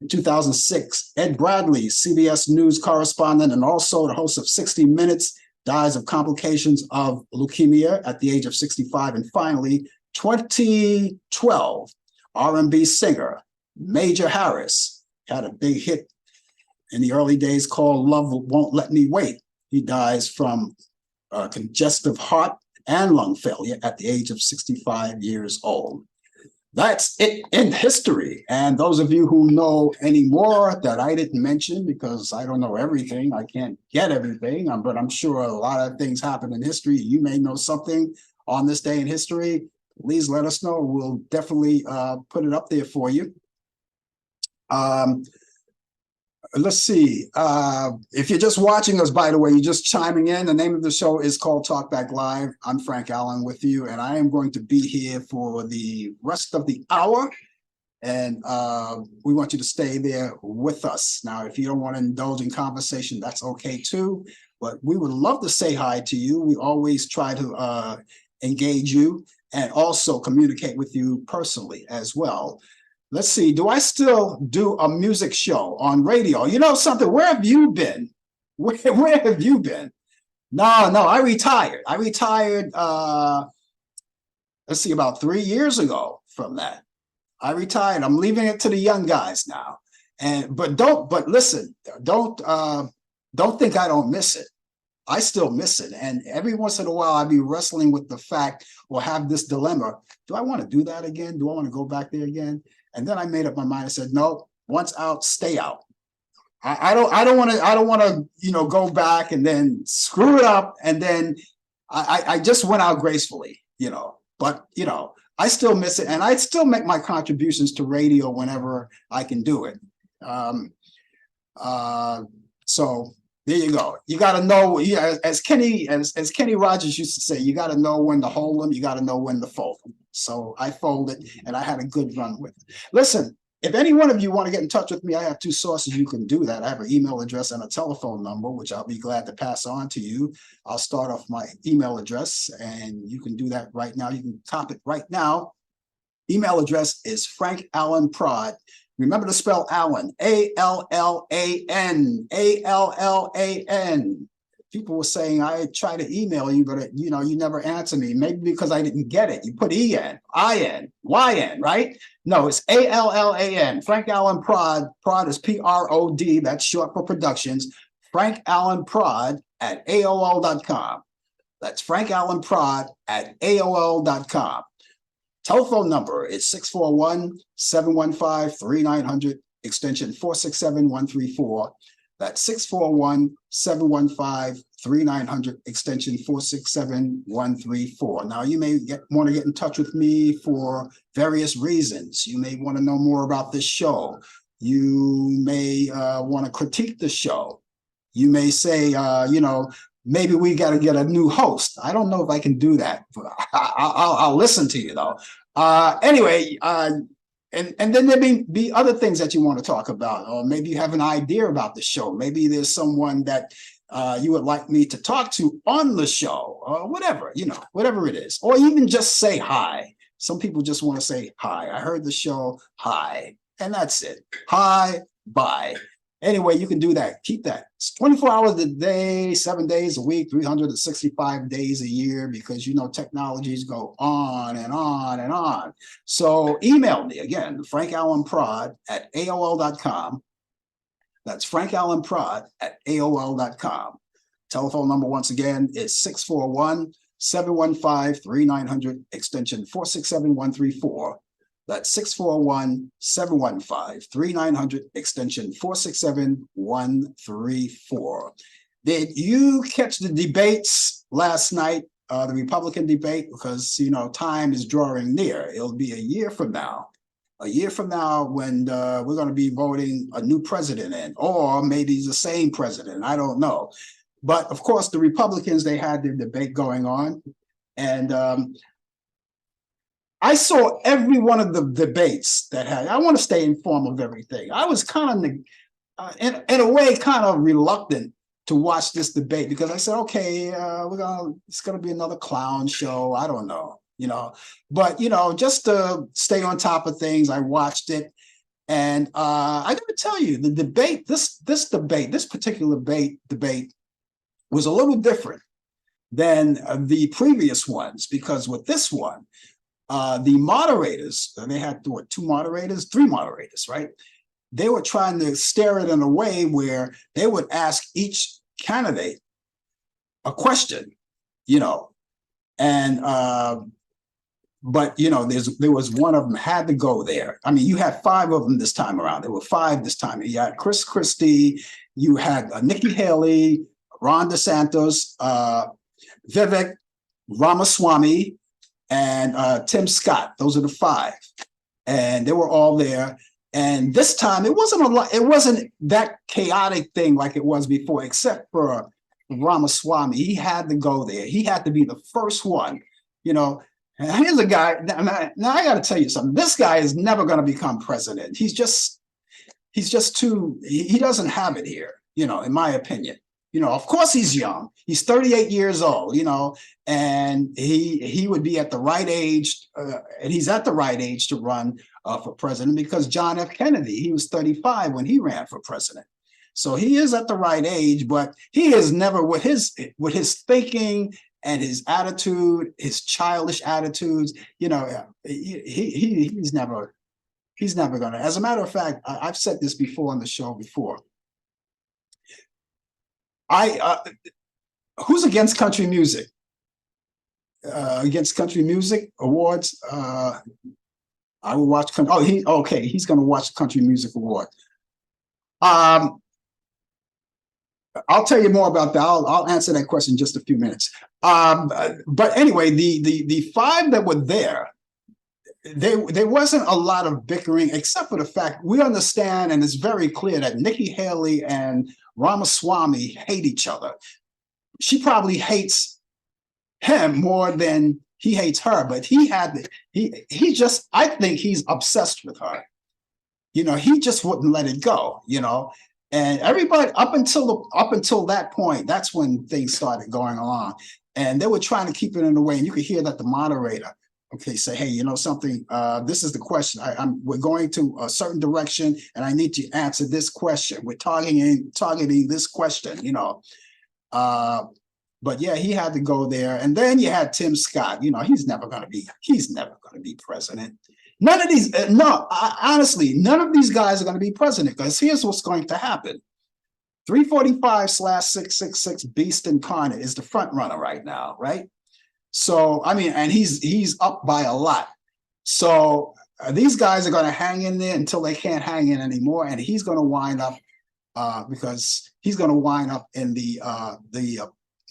In 2006, Ed Bradley, CBS News correspondent and also the host of 60 Minutes, dies of complications of leukemia at the age of 65. And finally, 2012, R&B singer Major Harris had a big hit in the early days called Love Won't Let Me Wait. He dies from congestive heart and lung failure at the age of 65 years old. That's it in history. And those of you who know any more that I didn't mention, because I don't know everything, I can't get everything, but I'm sure a lot of things happen in history. You may know something on this day in history. Please let us know. We'll definitely put it up there for you. Let's see. If you're just watching us, by the way, you're just chiming in. The name of the show is called Talk Back Live. I'm Frank Allen with you, and I am going to be here for the rest of the hour. And we want you to stay there with us. Now, if you don't want to indulge in conversation, that's okay too. But we would love to say hi to you. We always try to engage you and also communicate with you personally as well. Let's see, do I still do a music show on radio? You know something, where have you been? Where have you been? No, I retired. I retired, let's see, about 3 years ago from that. I retired. I'm leaving it to the young guys now. But listen, don't think I don't miss it. I still miss it. And every once in a while, I'd be wrestling with the fact or have this dilemma. Do I want to do that again? Do I want to go back there again? And then I made up my mind. I said, no, once out, stay out. I don't want to, go back and then screw it up. And then I just went out gracefully, but, I still miss it. And I still make my contributions to radio whenever I can do it. So there you go. You got to know, as Kenny Rogers used to say, you got to know when to hold them. You got to know when to fold them. So I folded and I had a good run with it. Listen, if any one of you want to get in touch with me, I have two sources you can do that. I have an email address and a telephone number, which I'll be glad to pass on to you. I'll start off my email address and you can do that right now. You can top it right now. Email address is Frank Allen Prod. Remember to spell Allen, A-L-L-A-N, A-L-L-A-N. People were saying, I try to email you, but you never answer me. Maybe because I didn't get it. You put E-N, I-N, Y-N, right? No, it's A-L-L-A-N. Frank Allen Prod. Prod is P-R-O-D. That's short for productions. Frank Allen Prod at AOL.com. That's Frank Allen Prod at AOL.com. Telephone number is 641-715-3900, extension 467-134. That's 641-715-3900, extension 467-134. Now, you may want to get in touch with me for various reasons. You may want to know more about this show. You may want to critique the show. You may say, maybe we got to get a new host. I don't know if I can do that, but I'll listen to you though. Anyway, and then there may be other things that you want to talk about, or maybe you have an idea about the show. Maybe there's someone that you would like me to talk to on the show, or whatever, whatever it is, or even just say hi. Some people just want to say hi. I heard the show, hi, and that's it. Hi, bye. Anyway, you can do that. Keep that. It's 24 hours a day, 7 days a week, 365 days a year, because technologies go on and on and on. So email me again, Frank Allen Prod at AOL.com. That's Frank Allen Prod at AOL.com. Telephone number once again is 641-715-3900, extension 467-134. That's 641-715-3900, extension 467-134. Did you catch the debates last night, the Republican debate? Because, time is drawing near. It'll be a year from now when we're going to be voting a new president in, or maybe the same president. I don't know. But, of course, the Republicans, they had their debate going on. And I saw every one of the debates that had. I want to stay informed of everything. I was kind of, in a way, kind of reluctant to watch this debate because I said, okay, it's gonna be another clown show. I don't know, but just to stay on top of things, I watched it. And I gotta tell you, the debate, this particular debate was a little different than the previous ones, because with this one, the moderators, they had three moderators, right? They were trying to steer it in a way where they would ask each candidate a question, and but there was one of them had to go there. I mean, you had five of them this time around. There were five this time. You had Chris Christie, you had Nikki Haley, Ron DeSantis, Vivek Ramaswamy, and Tim Scott. Those are the five, and they were all there. And this time, it wasn't a lot. It wasn't that chaotic thing like it was before, except for Ramaswamy. He had to go there. He had to be the first one. And here's a guy. Now I got to tell you something. This guy is never going to become president. He's just too. He doesn't have it here. In my opinion. Of course he's young. He's 38 years old. And he would be at the right age, and he's at the right age to run for president, because John F. Kennedy, he was 35 when he ran for president. So he is at the right age, but he is never, with his thinking and his attitude, his childish attitudes, he's never gonna. As a matter of fact, I've said this before on the show before. Who's against country music? Against country music awards? I will watch. He's going to watch the Country Music Award. I'll tell you more about that. I'll answer that question in just a few minutes. But anyway, the five that were there, there wasn't a lot of bickering, except for the fact we understand, and it's very clear that Nikki Haley and Ramaswamy hate each other. She probably hates him more than he hates her, but I think he's obsessed with her. He just wouldn't let it go, and everybody up until that point, that's when things started going along, and they were trying to keep it in a way, and you could hear that the moderator, say, hey, something, this is the question. We're going to a certain direction, and I need to answer this question. We're targeting this question, But yeah, he had to go there. And then you had Tim Scott. He's never going to be president. None of these, honestly, none of these guys are going to be president, because here's what's going to happen. 345/666 Beast Incarnate is the front runner right now, right? So, and he's up by a lot. So these guys are going to hang in there until they can't hang in anymore. And he's going to wind up, because he's going to wind up in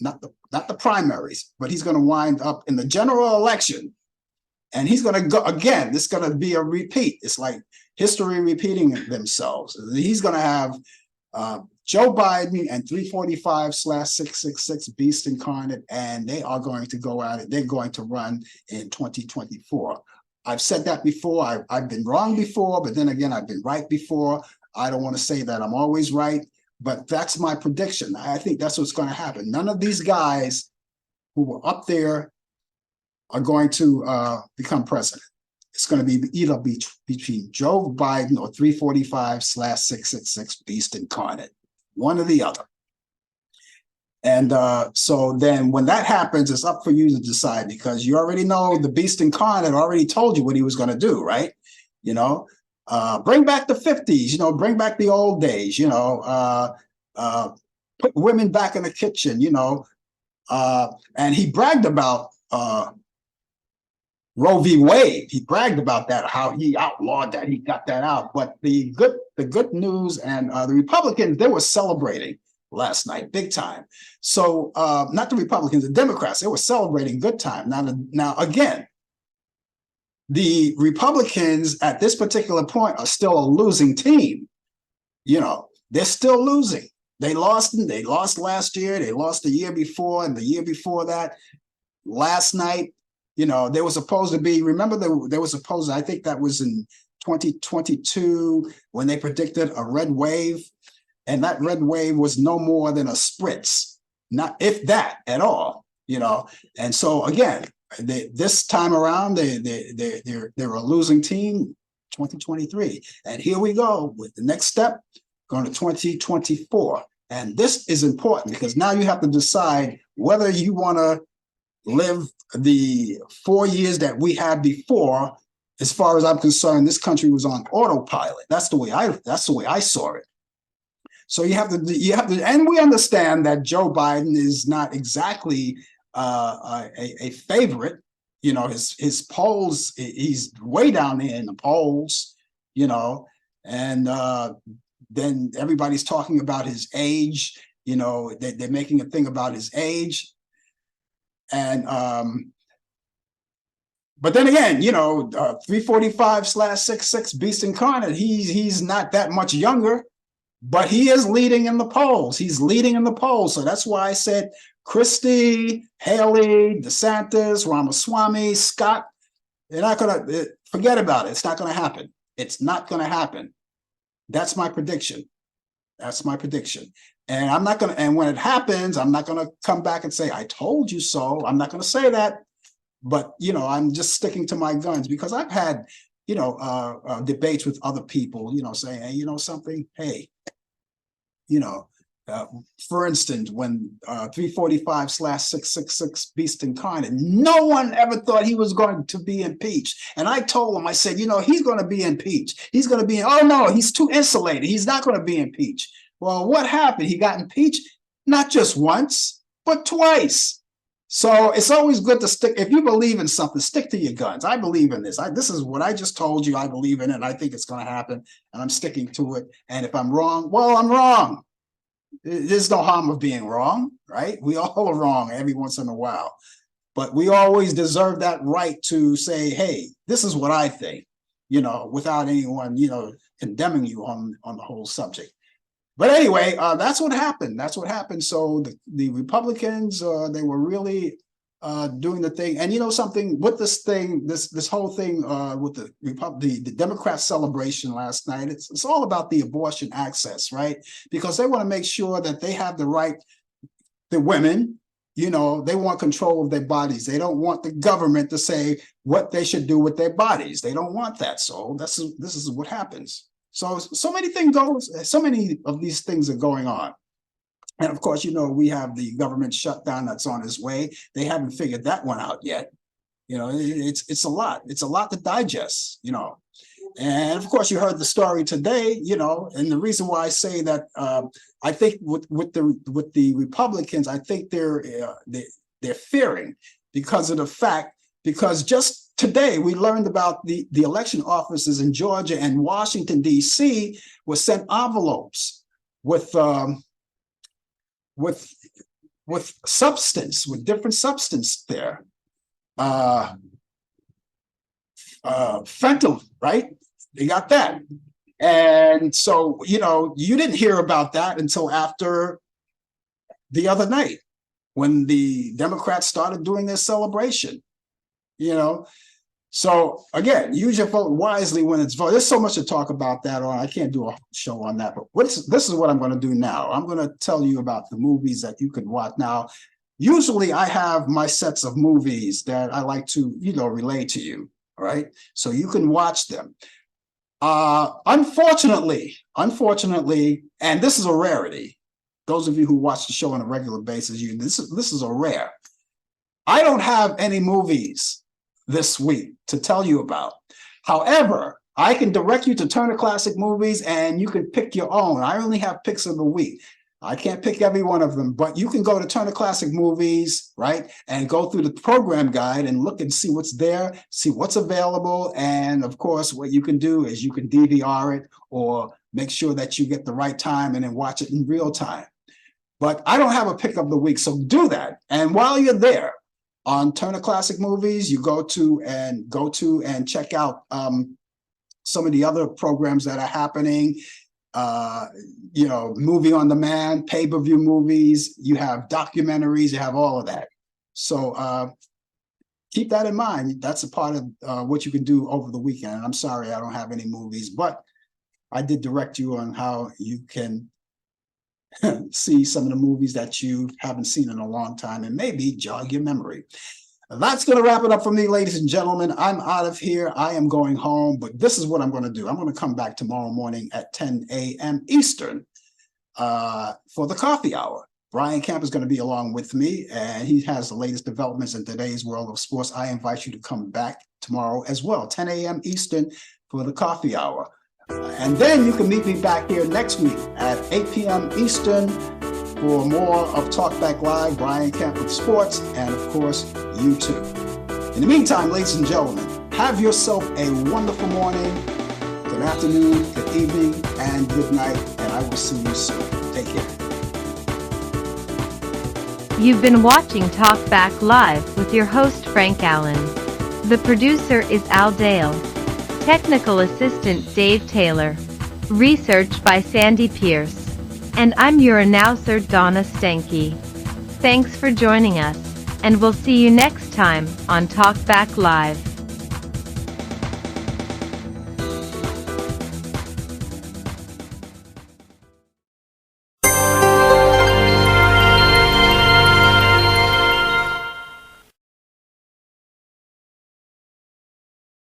not the primaries, but he's going to wind up in the general election. And he's going to go again. This is going to be a repeat. It's like history repeating themselves. He's going to have Joe Biden and 345/666 Beast Incarnate, and they are going to go at it. They're going to run in 2024. I've said that before. I've been wrong before, but then again, I've been right before. I don't want to say that I'm always right, but that's my prediction. I think that's what's going to happen. None of these guys who were up there are going to become president. It's going to be either between Joe Biden or 345/666 Beast Incarnate, one or the other. And so then when that happens, it's up for you to decide, because you already know the Beast Incarnate already told you what he was going to do, right? Bring back the 50s, bring back the old days, put women back in the kitchen, and he bragged about Roe v. Wade. He bragged about that, how he outlawed that, he got that out. But the good news, and the Republicans, they were celebrating last night, big time. So not the Republicans, the Democrats, they were celebrating good time. Now again, the Republicans at this particular point are still a losing team. They're still losing. They lost last year, they lost the year before, and the year before that. Last night, they were supposed to be, remember, they were supposed to, I think that was in 2022 when they predicted a red wave. And that red wave was no more than a spritz, not if that at all, you know. And so again, this time around, they're a losing team, 2023. And here we go with the next step, going to 2024. And this is important because now you have to decide whether you want to live the 4 years that we had before. As far as I'm concerned, this country was on autopilot. That's the way I saw it. So you have to, and we understand that Joe Biden is not exactly a favorite. You know, his polls, he's way down there in the polls, you know, and then everybody's talking about his age, you know, they're making a thing about his age. And but then again, you know, 345/66 Beast Incarnate, he's not that much younger, but he is leading in the polls. He's leading in the polls. So that's why I said Christie, Haley, DeSantis, Ramaswamy, Scott, they're not going to forget about it. It's not going to happen. It's not going to happen. That's my prediction. That's my prediction. And I'm not going to, and when it happens, I'm not going to come back and say, I told you so. I'm not going to say that. But, you know, I'm just sticking to my guns because I've had, you know, debates with other people, you know, saying, hey, you know something, hey, you know, for instance, when 345/666 Beast Incarnate, no one ever thought he was going to be impeached. And I told him, I said, you know, he's going to be impeached. He's going to be, oh no, he's too insulated. He's not going to be impeached. Well, what happened? He got impeached, not just once, but twice. So it's always good to stick. If you believe in something, stick to your guns. I believe in this. This is what I just told you. I believe in it. And I think it's going to happen. And I'm sticking to it. And if I'm wrong, well, I'm wrong. There's no harm of being wrong, right? We all are wrong every once in a while. But we always deserve that right to say, hey, this is what I think, you know, without anyone, you know, condemning you on the whole subject. But anyway, that's what happened. That's what happened. So the Republicans, they were really doing the thing. And you know something, with this thing, this whole thing with the Democrat celebration last night, it's all about the abortion access, right? Because they want to make sure that they have the right, the women, you know, they want control of their bodies. They don't want the government to say what they should do with their bodies. They don't want that. So this is what happens. So many things so many of these things are going on. And of course, you know, we have the government shutdown that's on its way. They haven't figured that one out yet. You know, it's a lot. It's a lot to digest, you know. And of course, you heard the story today, you know, and the reason why I say that I think with the Republicans, I think they're fearing because of the fact, because just today, we learned about the election offices in Georgia and Washington, D.C. were sent envelopes with substance, with different substance there. Fentanyl, right? They got that. And so, you know, you didn't hear about that until after the other night when the Democrats started doing their celebration. You know, so again, use your vote wisely when it's voted. There's so much to talk about that on. I can't do a show on that, but this is what I'm going to do now. I'm going to tell you about the movies that you can watch now. Usually I have my sets of movies that I like to, you know, relay to you. All right. So you can watch them. Unfortunately, and this is a rarity. Those of you who watch the show on a regular basis, this is a rare. I don't have any movies this week to tell you about. However, I can direct you to Turner Classic Movies and you can pick your own. I only have picks of the week. I can't pick every one of them, but you can go to Turner Classic Movies, right? And go through the program guide and look and see what's there, see what's available. And of course, what you can do is you can DVR it or make sure that you get the right time and then watch it in real time. But I don't have a pick of the week, so do that. And while you're there, on Turner Classic Movies, you go to and check out some of the other programs that are happening. You know, movie on demand, pay-per-view movies. You have documentaries. You have all of that. So keep that in mind. That's a part of what you can do over the weekend. I'm sorry I don't have any movies, but I did direct you on how you can see some of the movies that you haven't seen in a long time and maybe jog your memory. That's going to wrap it up for me, ladies and gentlemen. I'm out of here. I am going home, but this is what I'm going to do. I'm going to come back tomorrow morning at 10 a.m. Eastern for the coffee hour. Brian Camp is going to be along with me, and he has the latest developments in today's world of sports. I invite you to come back tomorrow as well, 10 a.m. Eastern for the coffee hour. And then you can meet me back here next week at 8 p.m. Eastern for more of Talk Back Live, Brian Camp with Sports, and of course, you too. In the meantime, ladies and gentlemen, have yourself a wonderful morning, good afternoon, good evening, and good night, and I will see you soon. Take care. You've been watching Talk Back Live with your host Frank Allan. The producer is Al Dale. Technical assistant Dave Taylor. Research by Sandy Pierce. And I'm your announcer Donna Stenke. Thanks for joining us, and we'll see you next time on Talk Back Live.